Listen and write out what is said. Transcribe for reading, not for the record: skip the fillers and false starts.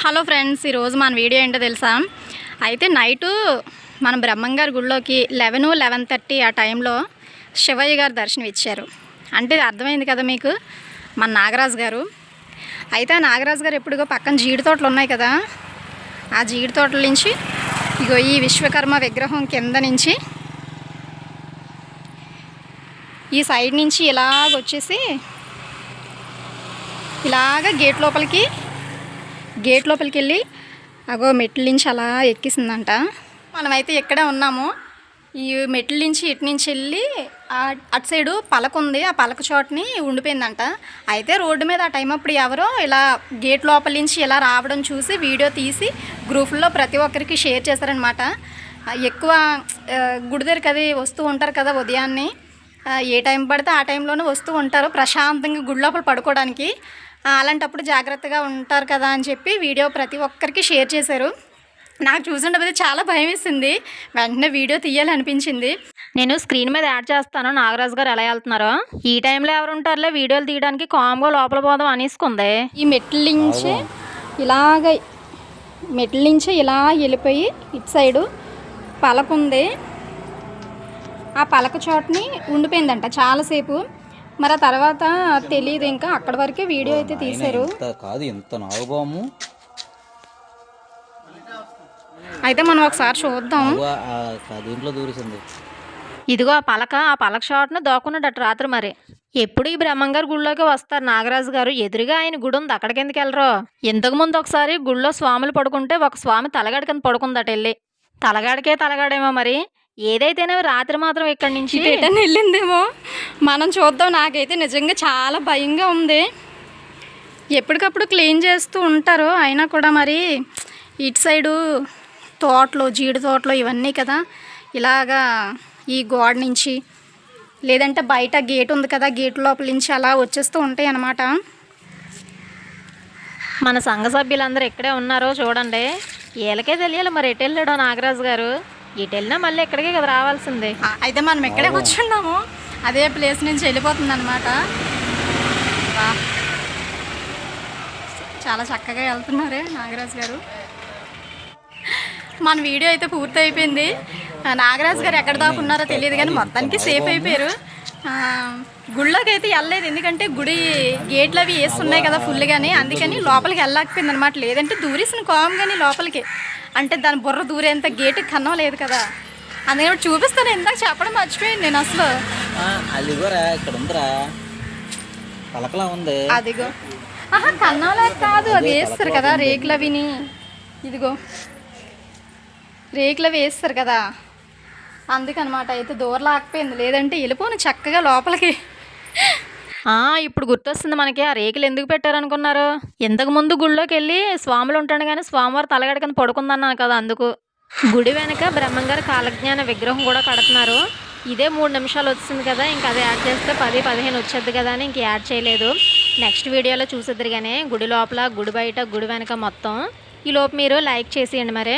Hello friends, ఈరోజు మన video ఏంటో తెలుసా? అయితే నైటు మన బ్రహ్మంగారి గుడిలోకి 11:30 ఆ టైంలో శివయ్య గారు దర్శనం ఇచ్చారు. అంటే ఇది అర్థమైంది కదా మీకు, మన నాగరాజు గారు. అయితే ఆ నాగరాజు గారు ఎప్పుడుగో పక్కన జీడి తోటలు ఉన్నాయి కదా, ఆ జీడి తోటల నుంచి ఇగో ఈ విశ్వకర్మ విగ్రహం కింద నుంచి ఈ సైడ్ నుంచి ఇలాగొచ్చేసి ఇలాగ గేట్ లోపలికి వెళ్ళి అగో మెట్ల నుంచి అలా ఎక్కిసిందంట. మనమైతే ఇక్కడే ఉన్నాము. ఈ మెట్ల నుంచి ఇటు నుంచి వెళ్ళి అటు సైడు పలక ఉంది, ఆ పలక చోటని ఉండిపోయిందంట. అయితే రోడ్డు మీద ఆ టైం అప్పుడు ఎవరో ఇలా గేట్ లోపల నుంచి ఇలా రావడం చూసి వీడియో తీసి గ్రూపుల్లో ప్రతి ఒక్కరికి షేర్ చేశారనమాట. ఎక్కువ గుడి దగ్గరికి అది వస్తూ ఉంటారు కదా ఉదయాన్నే, ఏ టైం పడితే ఆ టైంలోనే వస్తూ ఉంటారు ప్రశాంతంగా గుడి లోపల పడుకోవడానికి. అలాంటప్పుడు జాగ్రత్తగా ఉంటారు కదా అని చెప్పి వీడియో ప్రతి ఒక్కరికి షేర్ చేశారు. నాకు చూసినప్పుడు చాలా భయం వేసింది, వెంటనే వీడియో తీయాలనిపించింది. నేను స్క్రీన్ మీద యాడ్ చేస్తాను నాగరాజు గారు ఎలా వెళ్తున్నారో. ఈ టైంలో ఎవరు ఉంటారులే వీడియోలు తీయడానికి, కామ్గా లోపల పోదాం అనేసుకుంది. ఈ మెట్ల నుంచి ఇలా వెళ్ళిపోయి ఇటు సైడు పలక ఉంది, ఆ పలక చోటని ఉండిపోయిందంట చాలాసేపు. మరి ఆ తర్వాత తెలియదు, ఇంకా అక్కడి వరకే వీడియో అయితే తీశారు. అయితే మనం ఒకసారి చూద్దాం. ఇదిగో ఆ పలక షాట్ను దోకున్నట్టు రాత్రి. మరి ఎప్పుడు ఈ బ్రహ్మంగారు గుడిలోకి వస్తారు నాగరాజు గారు, ఎదురుగా ఆయన గుడి ఉంది, అక్కడికి ఎందుకు వెళ్ళరు? ఇంతకుముందు ఒకసారి గుడిలో స్వాములు పడుకుంటే ఒక స్వామి తలగాడి కింద పడుకుందట. వెళ్ళి తలగాడేమో మరి. ఏదైతేనే రాత్రి మాత్రం ఇక్కడి నుంచి రిటర్న్ వెళ్ళిందేమో, మనం చూద్దాం. నాకైతే నిజంగా చాలా భయంగా ఉంది. ఎప్పటికప్పుడు క్లీన్ చేస్తూ ఉంటారు, అయినా కూడా మరి ఇటు సైడు తోటలు, జీడి తోటలు ఇవన్నీ కదా, ఇలాగా ఈ గోడ నుంచి లేదంటే బయట గేట్ ఉంది కదా, గేట్ లోపల నుంచి అలా వచ్చేస్తూ ఉంటాయి అన్నమాట. మన సంఘ సభ్యులందరూ ఎక్కడే ఉన్నారో చూడండి. వీళ్ళకే తెలియాలి మరి ఎటు వెళ్ళాడో నాగరాజు గారు. ఇటు వెళ్ళినా మళ్ళీ ఎక్కడికే కదా రావాల్సిందే. అయితే మనం ఎక్కడే కూర్చున్నాము, అదే ప్లేస్ నుంచి వెళ్ళిపోతుంది అనమాట. చాలా చక్కగా వెళ్తున్నారే నాగరాజు గారు. మన వీడియో అయితే పూర్తి అయిపోయింది. నాగరాజు గారు ఎక్కడ దాకా ఉన్నారో తెలియదు కానీ మొత్తానికి సేఫ్ అయిపోయారు. గుళ్ళోకి అయితే వెళ్ళలేదు, ఎందుకంటే గుడి గేట్లు అవి వేస్తున్నాయి కదా ఫుల్గానే, అందుకని లోపలికి వెళ్ళలేకపోయింది అనమాట. లేదంటే దూరేసిన కామ్ కానీ లోపలికి, అంటే దాని బుర్ర దూరేంత గేటు కన్నం లేదు కదా, అందుకని చూపిస్తాను. ఇందాక చెప్పడం మర్చిపోయింది నేను అసలు. అదిగో కన్నం లేదు కాదు, అది వేస్తారు కదా రేకులు అవిని. ఇదిగో రేకులు అవి వేస్తారు కదా, అందుకనమాట. అయితే దూరలాకపోయింది, లేదంటే వెళ్ళిపోను చక్కగా లోపలికి. ఇప్పుడు గుర్తొస్తుంది మనకి, ఆ రేకులు ఎందుకు పెట్టారనుకున్నారు? ఇంతకుముందు గుళ్ళోకి వెళ్ళి స్వాములు ఉంటాడు కానీ స్వామివారు తలగడ కింద పడుకుందన్నాను కదా, అందుకు. గుడి వెనక బ్రహ్మంగారి కాలజ్ఞాన విగ్రహం కూడా కడుతున్నారు. ఇదే 3 నిమిషాలు వచ్చింది కదా, ఇంకా అది యాడ్ చేస్తే 10-15 వచ్చేది కదా అని ఇంక యాడ్ చేయలేదు. నెక్స్ట్ వీడియోలో చూసేద్దరు కానీ గుడి లోపల, గుడి బయట, గుడి వెనక మొత్తం. ఈలోపు మీరు లైక్ చేసేయండి మరి.